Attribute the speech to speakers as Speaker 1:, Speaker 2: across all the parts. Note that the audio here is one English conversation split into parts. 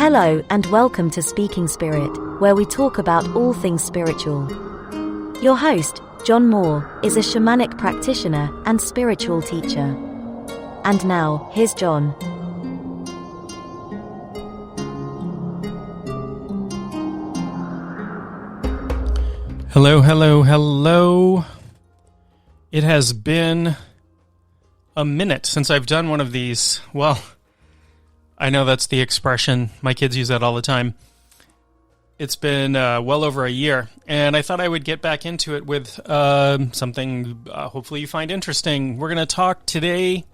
Speaker 1: Hello and welcome to Speaking Spirit, where we talk about all things spiritual. Your host, John Moore, is a shamanic practitioner and spiritual teacher. And now, here's John.
Speaker 2: Hello. It has been a minute since I've done one of these. Well, I know that's the expression. My kids use that all the time. It's been well over a year, and I thought I would get back into it with something hopefully you find interesting. We're going to talk today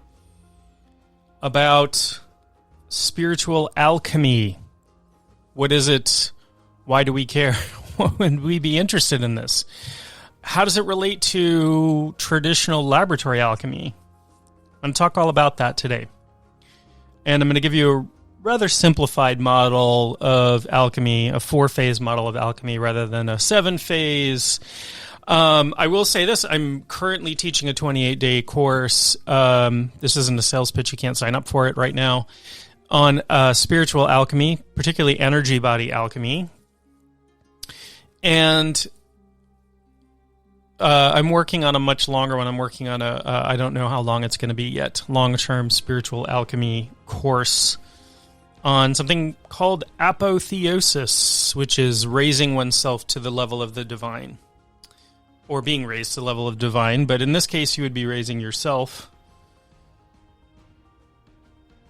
Speaker 2: about spiritual alchemy. What is it? Why do we care? Why would we be interested in this? How does it relate to traditional laboratory alchemy? I'm going to talk all about that today. And I'm going to give you a rather simplified model of alchemy, a 4-phase model of alchemy rather than a 7-phase. I will say this, I'm currently teaching a 28-day course. This isn't a sales pitch, you can't sign up for it right now, on spiritual alchemy, particularly energy body alchemy. And I'm working on a much longer one. I'm working on I don't know how long it's going to be yet, long-term spiritual alchemy course on something called apotheosis, which is raising oneself to the level of the divine, or being raised to the level of divine. But in this case, you would be raising yourself.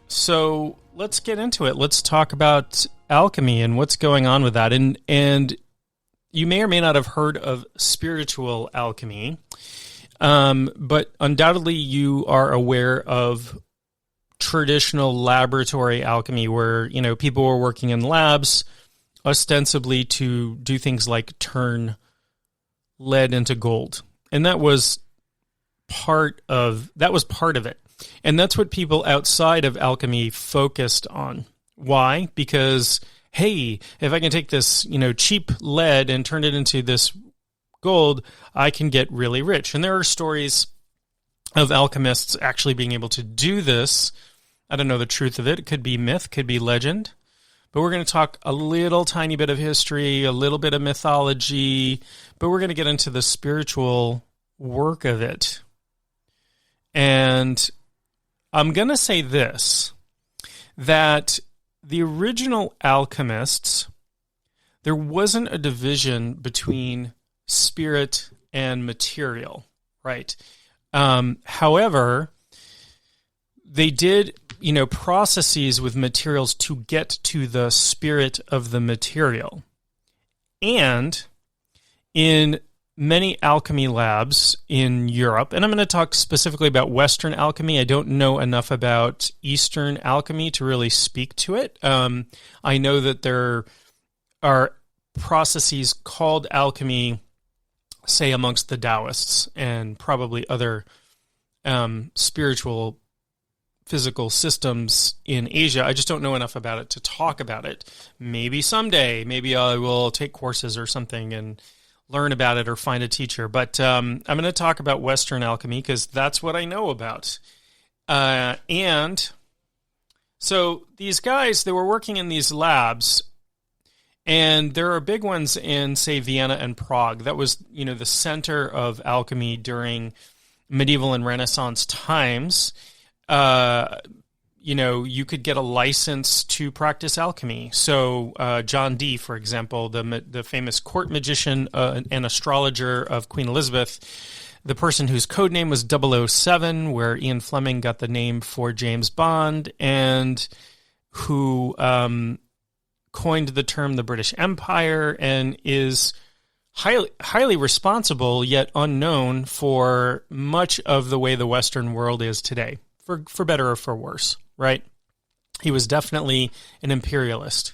Speaker 2: So let's get into it. Let's talk about alchemy and what's going on with that. And you may or may not have heard of spiritual alchemy, but undoubtedly you are aware of traditional laboratory alchemy where, people were working in labs ostensibly to do things like turn lead into gold. And that was part of it. And that's what people outside of alchemy focused on. Why? Because hey, if I can take this, cheap lead and turn it into this gold, I can get really rich. And there are stories of alchemists actually being able to do this. I don't know the truth of it. It could be myth, could be legend. But we're going to talk a little tiny bit of history, a little bit of mythology, but we're going to get into the spiritual work of it. And I'm going to say this, that the original alchemists, there wasn't a division between spirit and material, right? However, they did, processes with materials to get to the spirit of the material. And in many alchemy labs in Europe, and I'm going to talk specifically about Western alchemy. I don't know enough about Eastern alchemy to really speak to it. I know that there are processes called alchemy, say, amongst the Taoists and probably other spiritual physical systems in Asia. I just don't know enough about it to talk about it. Maybe someday, maybe I will take courses or something and learn about it or find a teacher. But I'm going to talk about Western alchemy because that's what I know about. And so these guys, they were working in these labs, and there are big ones in, say, Vienna and Prague. That was, the center of alchemy during medieval and Renaissance times. You could get a license to practice alchemy. So John Dee, for example, the famous court magician and astrologer of Queen Elizabeth, the person whose code name was 007, where Ian Fleming got the name for James Bond, and who coined the term the British Empire and is highly responsible yet unknown for much of the way the Western world is today, for better or for worse. Right? He was definitely an imperialist.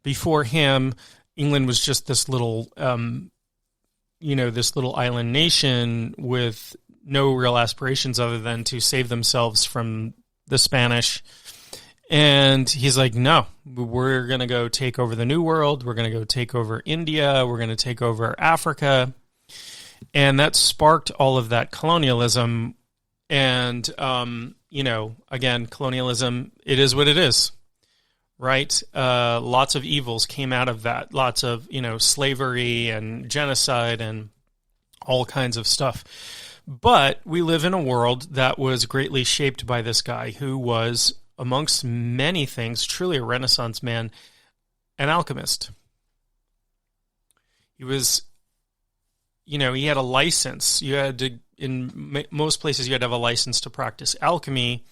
Speaker 2: Before him, England was just this little, this little island nation with no real aspirations other than to save themselves from the Spanish. And he's like, no, we're going to go take over the New World. We're going to go take over India. We're going to take over Africa. And that sparked all of that colonialism. And, again, colonialism, it is what it is, right? Lots of evils came out of that. Lots of, slavery and genocide and all kinds of stuff. But we live in a world that was greatly shaped by this guy who was, amongst many things, truly a Renaissance man, an alchemist. He was, he had a license. You had to, in most places, you had to have a license to practice alchemy.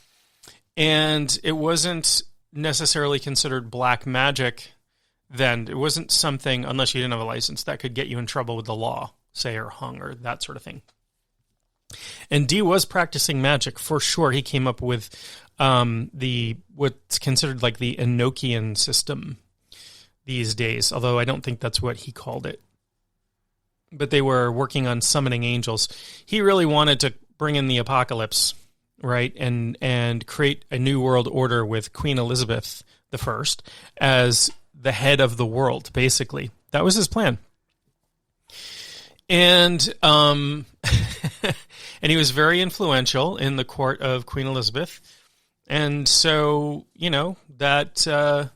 Speaker 2: And it wasn't necessarily considered black magic then. It wasn't something, unless you didn't have a license, that could get you in trouble with the law, say, or hung, or that sort of thing. And Dee was practicing magic for sure. He came up with what's considered like the Enochian system these days, although I don't think that's what he called it. But they were working on summoning angels. He really wanted to bring in the apocalypse, right, and create a new world order with Queen Elizabeth I as the head of the world, basically. That was his plan. And and he was very influential in the court of Queen Elizabeth. And so, that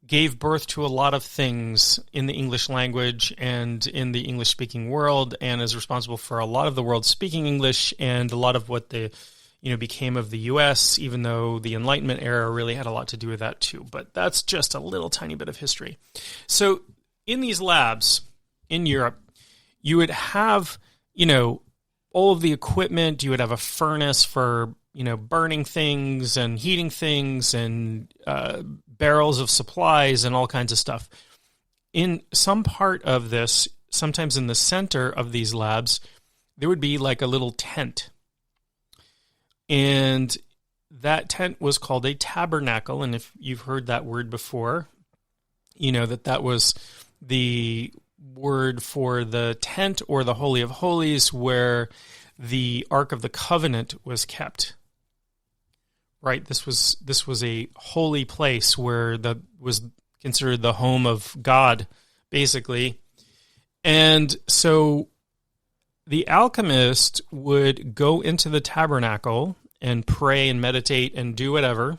Speaker 2: gave birth to a lot of things in the English language and in the English-speaking world, and is responsible for a lot of the world speaking English and a lot of what became of the U.S., even though the Enlightenment era really had a lot to do with that too. But that's just a little tiny bit of history. So in these labs in Europe, you would have, all of the equipment. You would have a furnace for, burning things and heating things and barrels of supplies and all kinds of stuff. In some part of this, sometimes in the center of these labs, there would be like a little tent. And that tent was called a tabernacle. And if you've heard that word before, you know that was the word for the tent or the Holy of Holies where the Ark of the Covenant was kept. Right? This was a holy place where that was considered the home of God, basically. And so the alchemist would go into the tabernacle and pray and meditate and do whatever,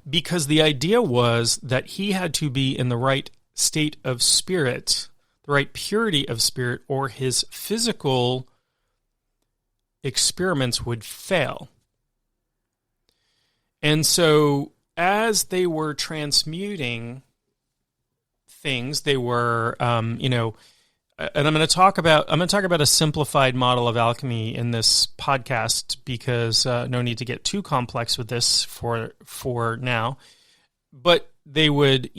Speaker 2: because the idea was that he had to be in the right state of spirit, the right purity of spirit, or his physical experiments would fail. And so as they were transmuting things, they were, and I'm going to talk about a simplified model of alchemy in this podcast because no need to get too complex with this for now. But they would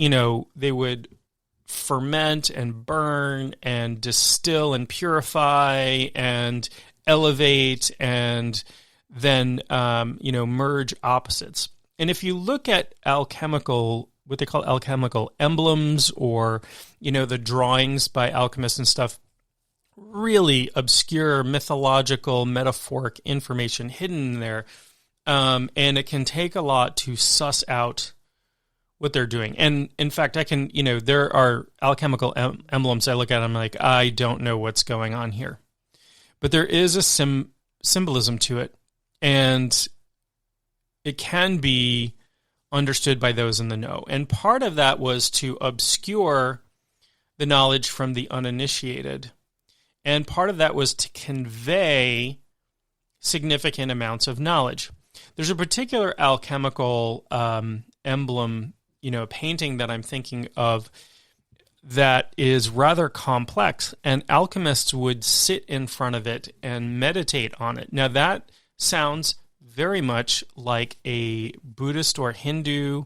Speaker 2: ferment and burn and distill and purify and elevate and then merge opposites. And if you look at what they call alchemical emblems, or the drawings by alchemists and stuff, really obscure mythological, metaphoric information hidden in there, and it can take a lot to suss out what they're doing. And in fact, there are alchemical emblems I look at, I'm like, I don't know what's going on here. But there is a symbolism to it, and it can be understood by those in the know. And part of that was to obscure the knowledge from the uninitiated. And part of that was to convey significant amounts of knowledge. There's a particular alchemical emblem, painting that I'm thinking of that is rather complex, and alchemists would sit in front of it and meditate on it. Now that sounds very much like a Buddhist or Hindu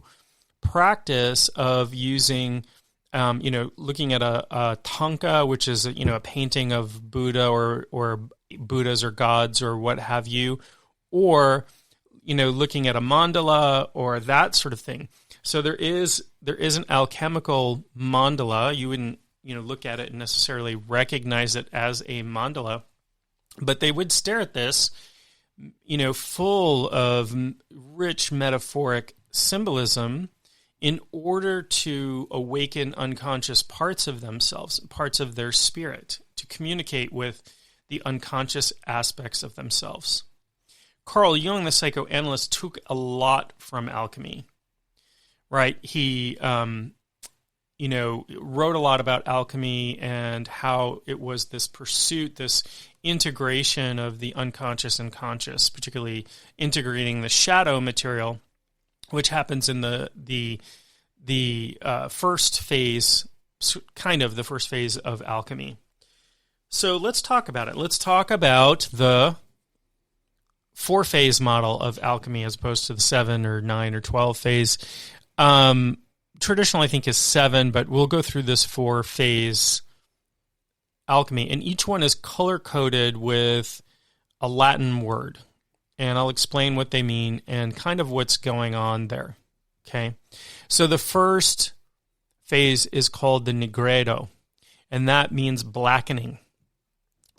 Speaker 2: practice of using, looking at a tanka, which is a painting of Buddha or Buddhas or gods or what have you, or looking at a mandala or that sort of thing. So there is an alchemical mandala. You wouldn't look at it and necessarily recognize it as a mandala, but they would stare at this, full of rich metaphoric symbolism in order to awaken unconscious parts of themselves, parts of their spirit, to communicate with the unconscious aspects of themselves. Carl Jung, the psychoanalyst, took a lot from alchemy, right? He, wrote a lot about alchemy and how it was this pursuit, this integration of the unconscious and conscious, particularly integrating the shadow material, which happens in the first phase, kind of the first phase of alchemy. So let's talk about it. Let's talk about the 4-phase model of alchemy as opposed to the 7 or 9 or 12 phase. Traditional, I think, is 7, but we'll go through this 4-phase alchemy, and each one is color-coded with a Latin word, and I'll explain what they mean and kind of what's going on there, okay? So the first phase is called the Nigredo, and that means blackening.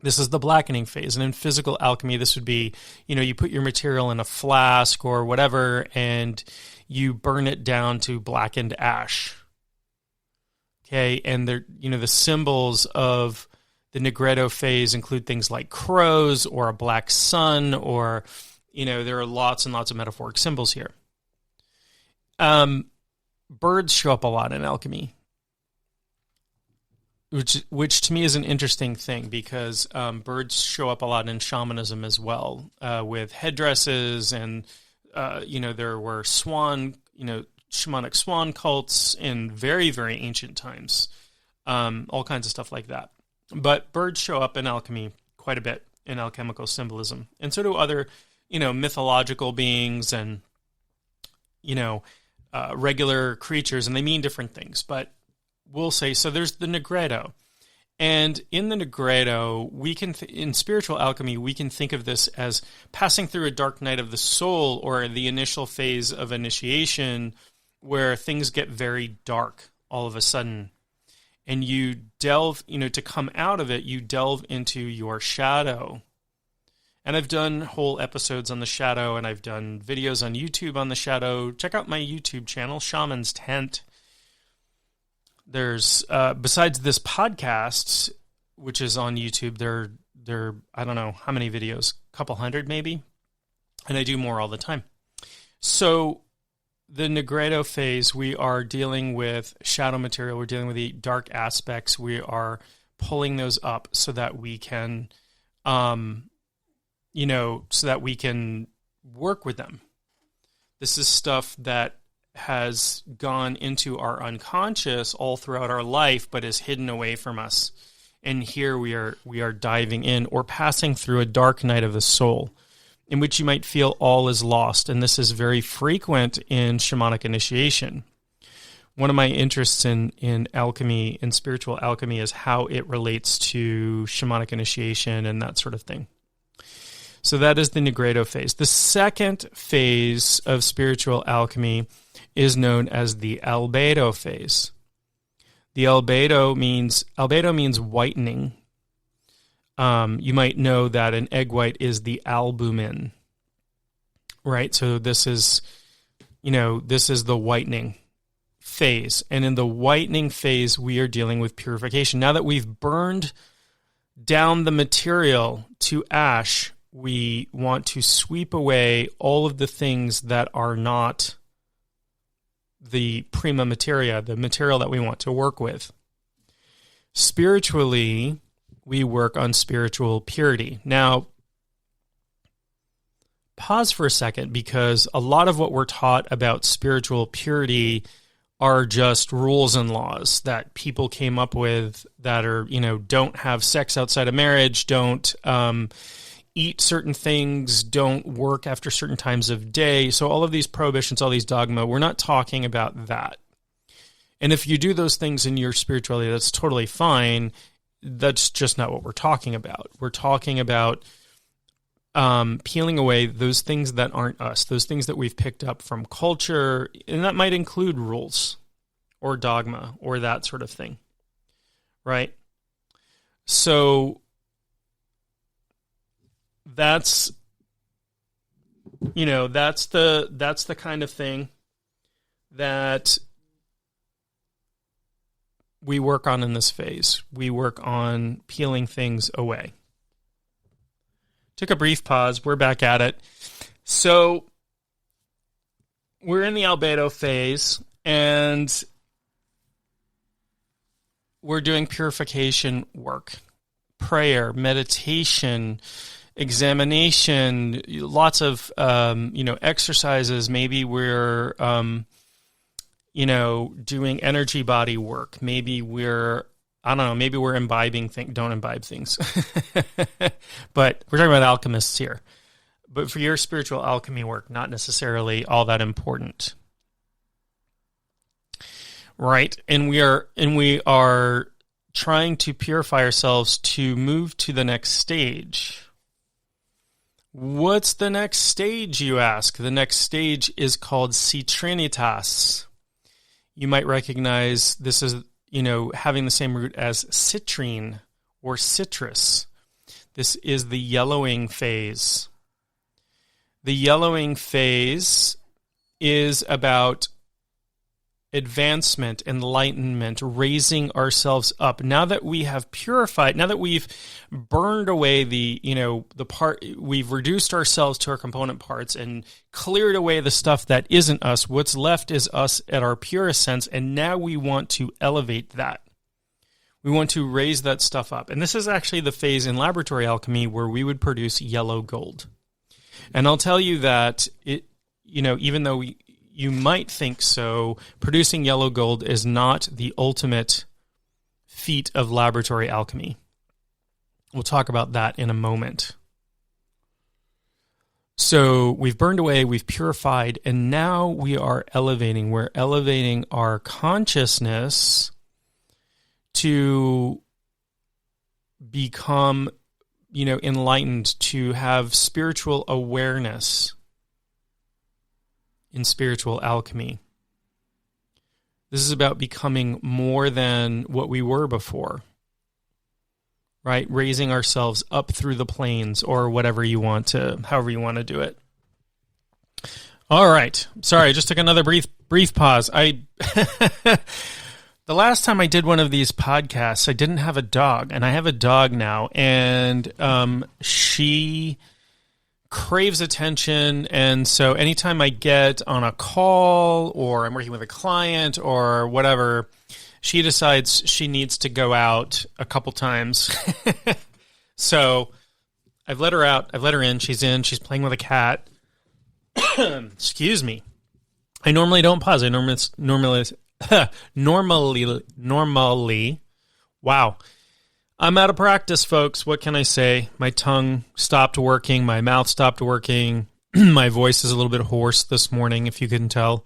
Speaker 2: This is the blackening phase, and in physical alchemy, this would be, you put your material in a flask or whatever, and you burn it down to blackened ash. Okay, and the symbols of the Nigredo phase include things like crows or a black sun, or there are lots and lots of metaphoric symbols here. Birds show up a lot in alchemy, which to me is an interesting thing because birds show up a lot in shamanism as well, with headdresses and there were shamanic swan cults in very, very ancient times, all kinds of stuff like that. But birds show up in alchemy quite a bit in alchemical symbolism, and so do other, mythological beings and, regular creatures, and they mean different things. But we'll say, so there's the Nigredo. And in the Nigredo, in spiritual alchemy, we can think of this as passing through a dark night of the soul, or the initial phase of initiation where things get very dark all of a sudden. And you delve, to come out of it, you delve into your shadow. And I've done whole episodes on the shadow, and I've done videos on YouTube on the shadow. Check out my YouTube channel, Shaman's Tent. There's besides this podcast, which is on YouTube, there I don't know how many videos, a couple hundred maybe, and I do more all the time. So the Nigredo phase, we are dealing with shadow material. We're dealing with the dark aspects. We are pulling those up so that we can, so that we can work with them. This is stuff that has gone into our unconscious all throughout our life, but is hidden away from us. And here we are diving in or passing through a dark night of the soul, in which you might feel all is lost. And this is very frequent in shamanic initiation. One of my interests in alchemy, in spiritual alchemy, is how it relates to shamanic initiation and that sort of thing. So that is the Nigredo phase. The second phase of spiritual alchemy is known as the Albedo phase. The albedo means whitening. You might know that an egg white is the albumin, right? So this is the whitening phase. And in the whitening phase, we are dealing with purification. Now that we've burned down the material to ash, we want to sweep away all of the things that are not the prima materia, the material that we want to work with. Spiritually, we work on spiritual purity. Now, pause for a second, because a lot of what we're taught about spiritual purity are just rules and laws that people came up with that are, don't have sex outside of marriage, don't eat certain things, don't work after certain times of day. So all of these prohibitions, all these dogma, we're not talking about that. And if you do those things in your spirituality, that's totally fine. That's just not what we're talking about. We're talking about peeling away those things that aren't us, those things that we've picked up from culture, and that might include rules or dogma or that sort of thing, right? So that's the kind of thing that we work on in this phase. We work on peeling things away. Took a brief pause. We're back at it. So we're in the Albedo phase, And we're doing purification work, prayer, meditation, examination, lots of, exercises. Maybe we're, doing energy body work. Maybe we're imbibing things. Don't imbibe things. But we're talking about alchemists here. But for your spiritual alchemy work, not necessarily all that important. Right. And we are trying to purify ourselves to move to the next stage. What's the next stage, you ask? The next stage is called Citrinitas. You might recognize this is, having the same root as citrine or citrus. This is the yellowing phase. The yellowing phase is about advancement, enlightenment, raising ourselves up. Now that we have purified, now that we've burned away the part, we've reduced ourselves to our component parts and cleared away the stuff that isn't us, what's left is us at our purest sense, and now we want to elevate that. We want to raise that stuff up. And this is actually the phase in laboratory alchemy where we would produce yellow gold. And I'll tell you that even though you might think so, producing yellow gold is not the ultimate feat of laboratory alchemy. We'll talk about that in a moment. So we've burned away, we've purified, and now we are elevating. We're elevating our consciousness to become, enlightened, to have spiritual awareness in spiritual alchemy. This is about becoming more than what we were before, right? Raising ourselves up through the planes, or however you want to do it. All right. Sorry, I just took another brief pause. The last time I did one of these podcasts, I didn't have a dog, and I have a dog now, and she craves attention, and so anytime I get on a call or I'm working with a client or whatever, she decides she needs to go out a couple times. So I've let her out, I've let her in, she's playing with a cat. Excuse me. I normally don't pause. I normally, wow. I'm out of practice, folks. What can I say? My tongue stopped working. My mouth stopped working. My voice is a little bit hoarse this morning, if you couldn't tell.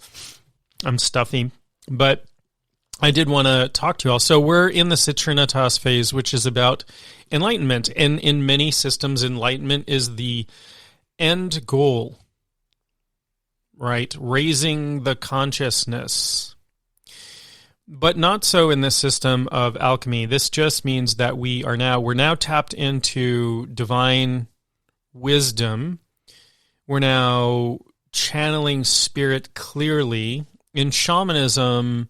Speaker 2: I'm stuffy. But I did want to talk to you all. So we're in the Citrinitas phase, which is about enlightenment. And in many systems, enlightenment is the end goal, right? Raising the consciousness. But not so in this system of alchemy. This just means that we're now tapped into divine wisdom. We're now channeling spirit clearly. In shamanism,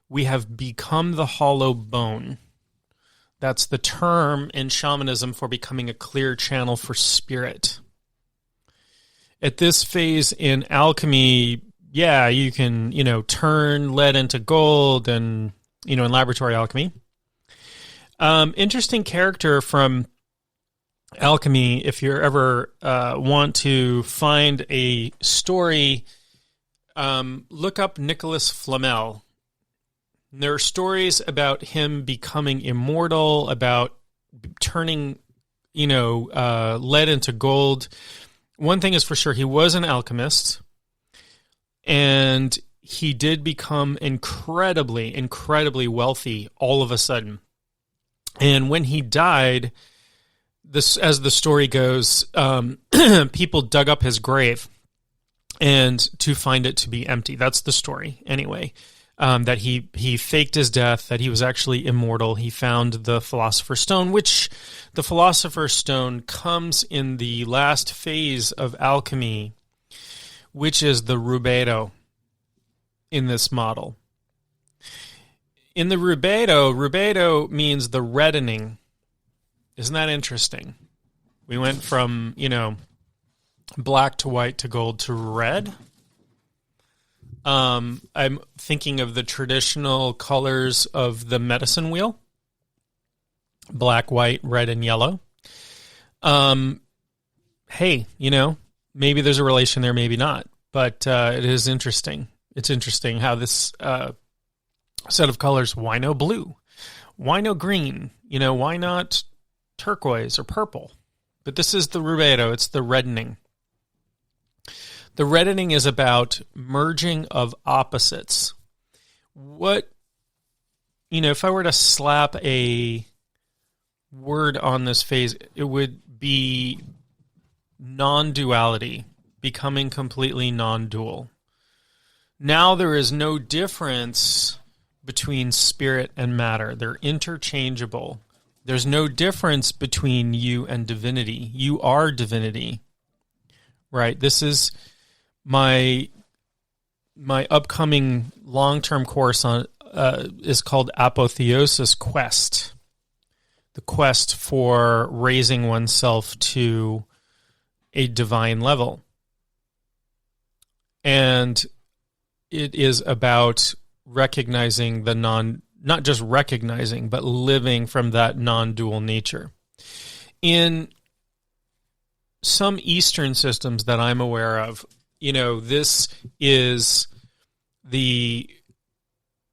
Speaker 2: we have become the hollow bone. That's the term in shamanism for becoming a clear channel for spirit. At this phase in alchemy, yeah, you can, turn lead into gold and, in laboratory alchemy. Interesting character from alchemy, if you ever want to find a story, look up Nicholas Flamel. There are stories about him becoming immortal, about turning, lead into gold. One thing is for sure, he was an alchemist. And he did become incredibly, incredibly wealthy all of a sudden. And when he died, as the story goes, people dug up his grave and to find it to be empty. That's the story, anyway. That he faked his death, that he was actually immortal. He found the Philosopher's Stone, which the Philosopher's Stone comes in the last phase of alchemy, which is the Rubedo in this model. In the Rubedo means the reddening. Isn't that interesting? We went from, black to white to gold to red. I'm thinking of the traditional colors of the medicine wheel: black, white, red, and yellow. Hey, maybe there's a relation there, maybe not. But it is interesting. It's interesting how this set of colors, why no blue? Why no green? Why not turquoise or purple? But this is the Rubedo. It's the reddening. The reddening is about merging of opposites. If I were to slap a word on this phase, it would be non-duality, becoming completely non-dual. Now there is no difference between spirit and matter. They're interchangeable. There's no difference between you and divinity. You are divinity, right? This is my upcoming long-term course on is called Apotheosis Quest, the quest for raising oneself to a divine level. And it is about recognizing not just recognizing, but living from that non-dual nature. In some Eastern systems that I'm aware of, this is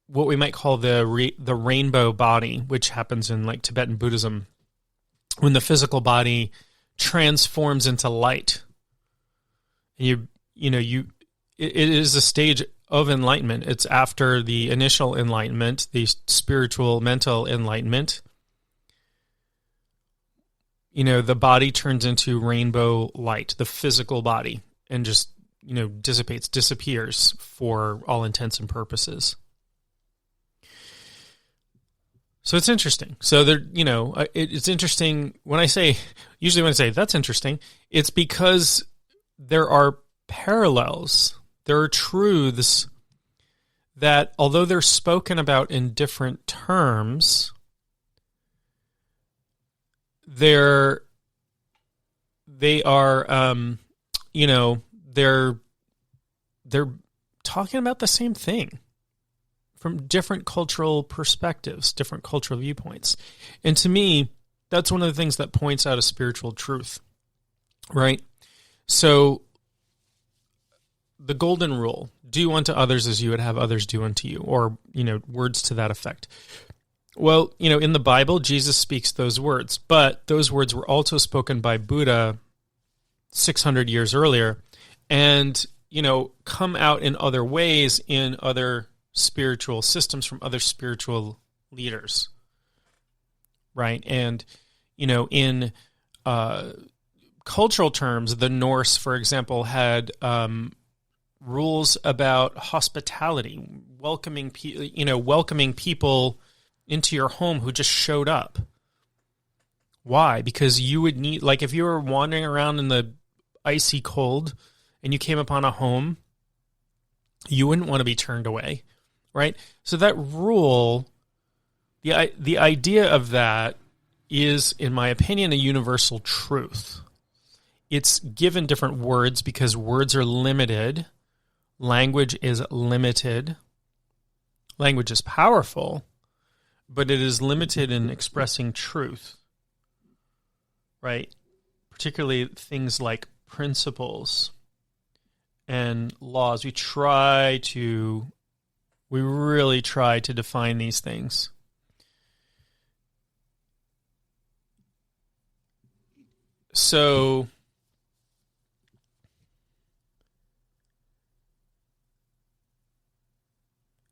Speaker 2: what we might call the rainbow body, which happens in like Tibetan Buddhism, when the physical body transforms into light. It is a stage of enlightenment. It's after the initial enlightenment, the spiritual mental enlightenment. The body turns into rainbow light, the physical body, and just disappears for all intents and purposes. So it's interesting. So it's interesting when I say that's interesting, it's because there are parallels. There are truths that, although they're spoken about in different terms, they are they're talking about the same thing from different cultural perspectives, different cultural viewpoints. And to me, that's one of the things that points out a spiritual truth, right? So the golden rule, do unto others as you would have others do unto you, or, words to that effect. Well, in the Bible, Jesus speaks those words, but those words were also spoken by Buddha 600 years earlier and, come out in other ways in other spiritual systems from other spiritual leaders, right? And, in cultural terms, the Norse, for example, had rules about hospitality, welcoming people into your home who just showed up. Why? Because you would need, like, if you were wandering around in the icy cold and you came upon a home, you wouldn't want to be turned away, right? So that rule, the idea of that is, in my opinion, a universal truth. It's given different words because words are limited. Language is limited. Language is powerful, but it is limited in expressing truth, right? Particularly things like principles and laws. We really try to define these things. So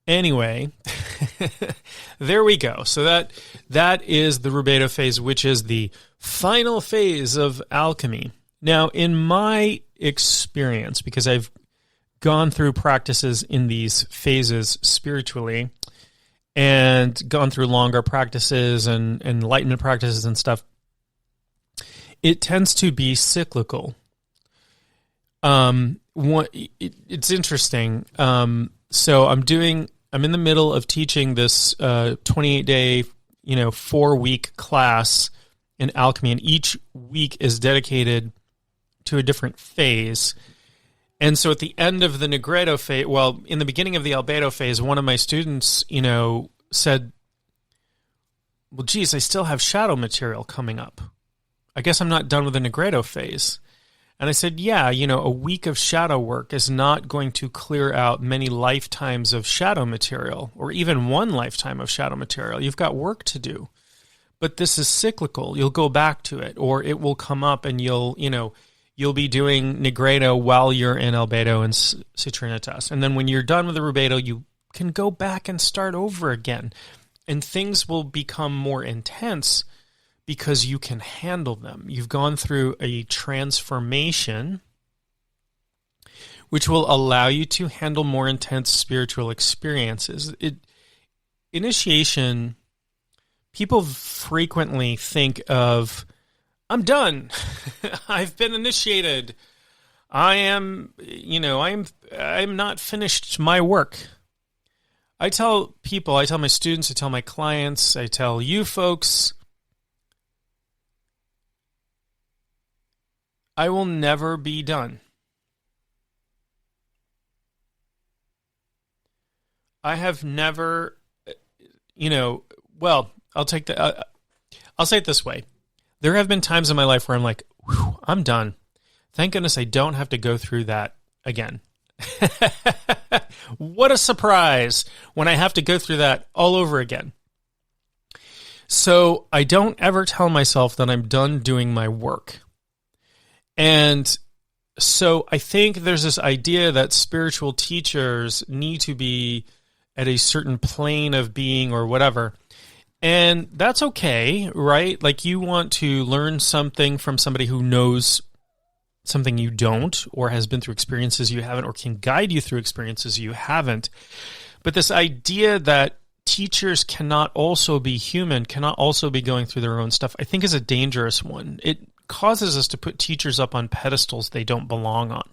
Speaker 2: anyway, there we go. So that is the Rubedo phase, which is the final phase of alchemy. Now, in my experience, because I've gone through practices in these phases spiritually and gone through longer practices and enlightenment practices and stuff, it tends to be cyclical. It's interesting. So I'm in the middle of teaching this 28-day, 4-week class in alchemy, and each week is dedicated to a different phase. And so at the end of the Nigredo phase, well, in the beginning of the Albedo phase, one of my students, said, well, geez, I still have shadow material coming up. I guess I'm not done with the Nigredo phase. And I said, yeah, a week of shadow work is not going to clear out many lifetimes of shadow material, or even one lifetime of shadow material. You've got work to do. But this is cyclical. You'll go back to it, or it will come up and you'll be doing Nigredo while you're in Albedo and Citrinitas. And then when you're done with the Rubedo, you can go back and start over again. And things will become more intense because you can handle them. You've gone through a transformation which will allow you to handle more intense spiritual experiences. Initiation, people frequently think of, I'm done. I've been initiated. I'm not finished my work. I tell people, I tell my students, I tell my clients, I tell you folks, I will never be done. I have never, I'll take the, I'll say it this way. There have been times in my life where I'm like, whew, I'm done. Thank goodness I don't have to go through that again. What a surprise when I have to go through that all over again. So I don't ever tell myself that I'm done doing my work. And so I think there's this idea that spiritual teachers need to be at a certain plane of being or whatever. And that's okay, right? Like you want to learn something from somebody who knows something you don't, or has been through experiences you haven't, or can guide you through experiences you haven't. But this idea that teachers cannot also be human, cannot also be going through their own stuff, I think is a dangerous one. It causes us to put teachers up on pedestals they don't belong on.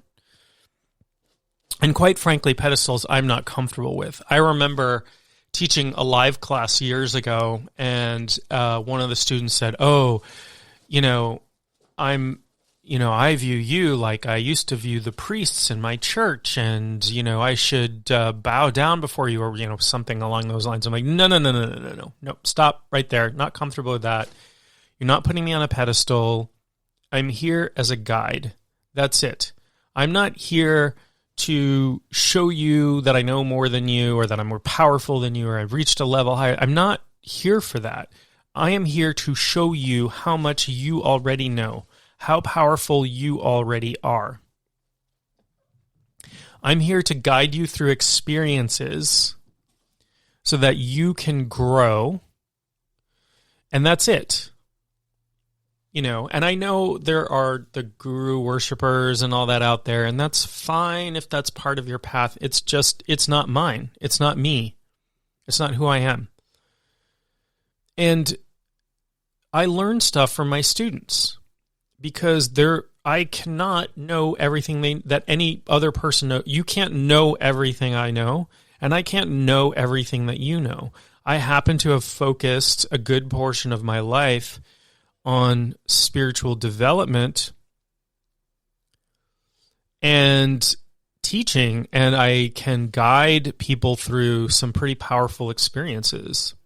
Speaker 2: And quite frankly, pedestals I'm not comfortable with. I remember teaching a live class years ago, and one of the students said, I view you like I used to view the priests in my church, and, I should bow down before you, or, something along those lines. I'm like, no, stop right there. Not comfortable with that. You're not putting me on a pedestal. I'm here as a guide. That's it. I'm not here to show you that I know more than you, or that I'm more powerful than you, or I've reached a level higher. I'm not here for that. I am here to show you how much you already know, how powerful you already are. I'm here to guide you through experiences so that you can grow, and that's it. And I know there are the guru worshipers and all that out there, and that's fine if that's part of your path. It's not mine. It's not me. It's not who I am. And I learn stuff from my students because I cannot know everything that any other person knows. You can't know everything I know, and I can't know everything that you know. I happen to have focused a good portion of my life on spiritual development and teaching, and I can guide people through some pretty powerful experiences.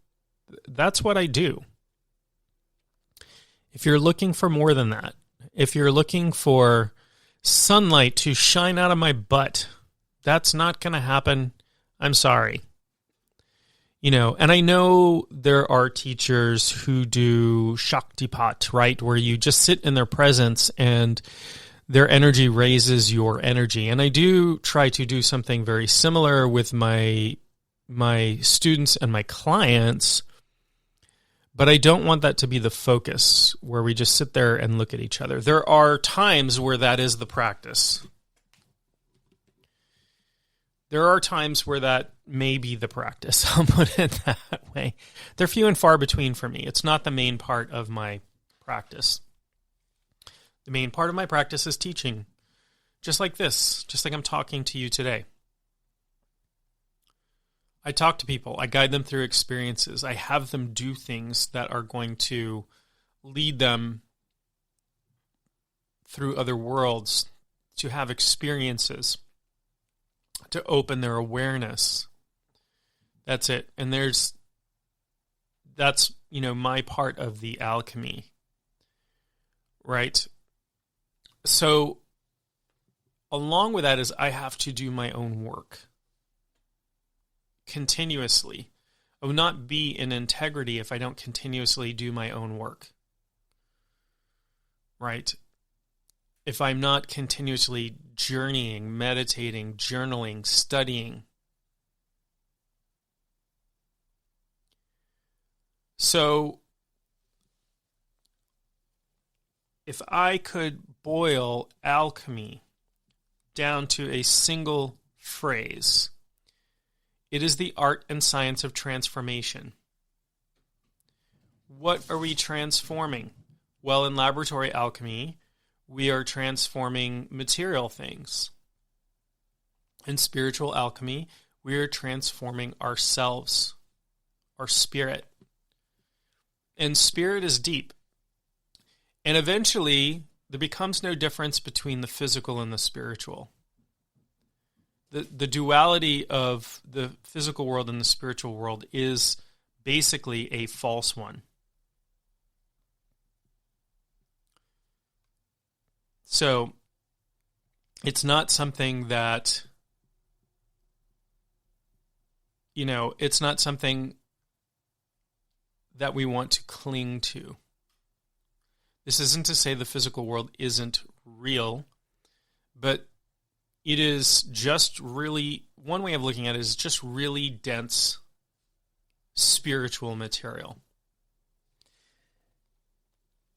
Speaker 2: That's what I do. If you're looking for more than that, if you're looking for sunlight to shine out of my butt, that's not going to happen. I'm sorry. And I know there are teachers who do Shaktipat, right, where you just sit in their presence and their energy raises your energy. And I do try to do something very similar with my students and my clients, but I don't want that to be the focus where we just sit there and look at each other. There are times where that is the practice. There are times where that may be the practice. I'll put it that way. They're few and far between for me. It's not the main part of my practice. The main part of my practice is teaching, just like this, just like I'm talking to you today. I talk to people. I guide them through experiences. I have them do things that are going to lead them through other worlds, to have experiences, to open their awareness. That's it. And that's, my part of the alchemy, right? So along with that is I have to do my own work continuously. I will not be in integrity if I don't continuously do my own work, right? If I'm not continuously journeying, meditating, journaling, studying. So, if I could boil alchemy down to a single phrase, it is the art and science of transformation. What are we transforming? Well, in laboratory alchemy, we are transforming material things. In spiritual alchemy, we are transforming ourselves, our spirit. And spirit is deep. And eventually, there becomes no difference between the physical and the spiritual. The duality of the physical world and the spiritual world is basically a false one. So, it's not something that, it's not something that we want to cling to. This isn't to say the physical world isn't real, but it is just really, one way of looking at it is just really dense spiritual material.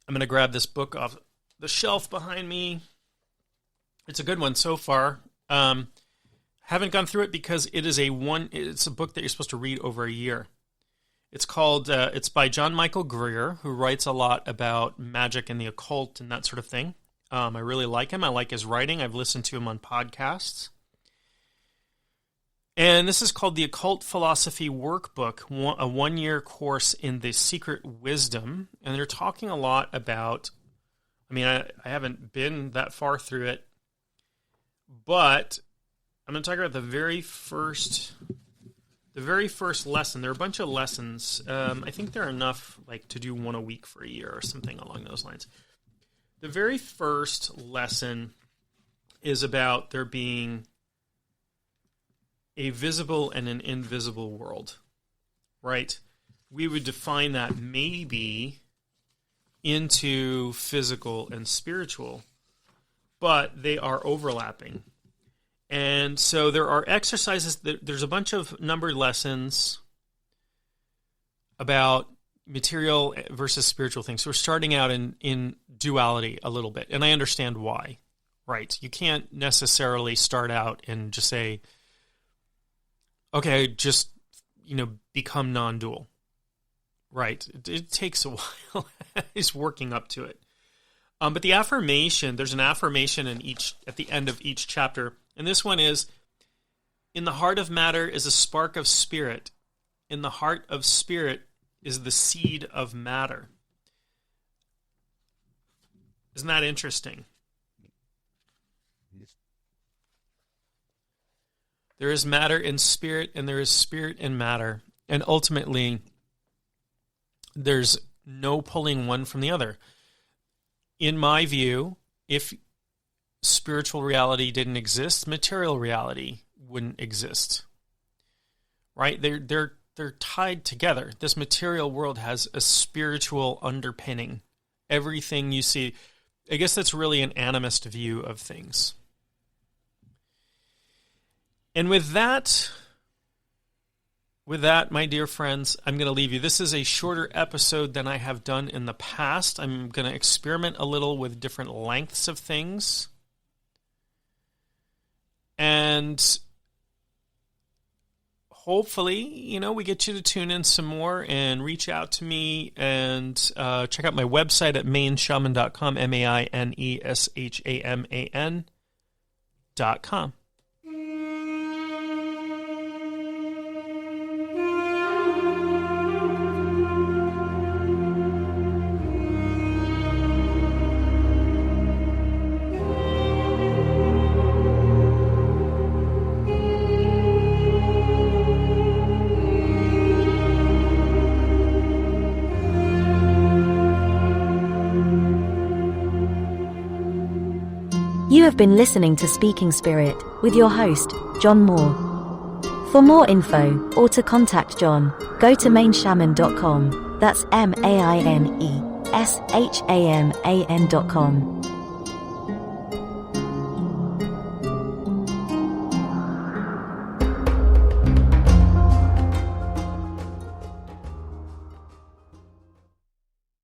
Speaker 2: I'm going to grab this book off the shelf behind me. It's a good one so far. Haven't gone through it because it's a book that you're supposed to read over a year. It's called, it's by John Michael Greer, who writes a lot about magic and the occult and that sort of thing. I really like him. I like his writing. I've listened to him on podcasts. And this is called the Occult Philosophy Workbook, a one-year course in the secret wisdom. And they're talking a lot about, I haven't been that far through it, but I'm going to talk about the very first lesson. There are a bunch of lessons. I think there are enough to do one a week for a year or something along those lines. The very first lesson is about there being a visible and an invisible world, right? We would define that maybe into physical and spiritual, but they are overlapping. And so there are exercises, there's a bunch of numbered lessons about material versus spiritual things. So we're starting out in duality a little bit, and I understand why, right? You can't necessarily start out and just say, okay, just, become non-dual, right? It takes a while. He's working up to it. But the affirmation, there's an affirmation at the end of each chapter, and this one is, in the heart of matter is a spark of spirit. In the heart of spirit is the seed of matter. Isn't that interesting? There is matter in spirit, and there is spirit in matter. And ultimately, there's no pulling one from the other. In my view, if spiritual reality didn't exist, material reality wouldn't exist. Right? They're tied together. This material world has a spiritual underpinning. Everything you see, I guess that's really an animist view of things. And with that, my dear friends, I'm going to leave you. This is a shorter episode than I have done in the past. I'm going to experiment a little with different lengths of things. And hopefully, we get you to tune in some more and reach out to me and check out my website at mainshaman.com, maineshaman.com.
Speaker 1: have been listening to Speaking Spirit with your host, John Moore. For more info or to contact John, go to mainshaman.com. That's maineshaman.com.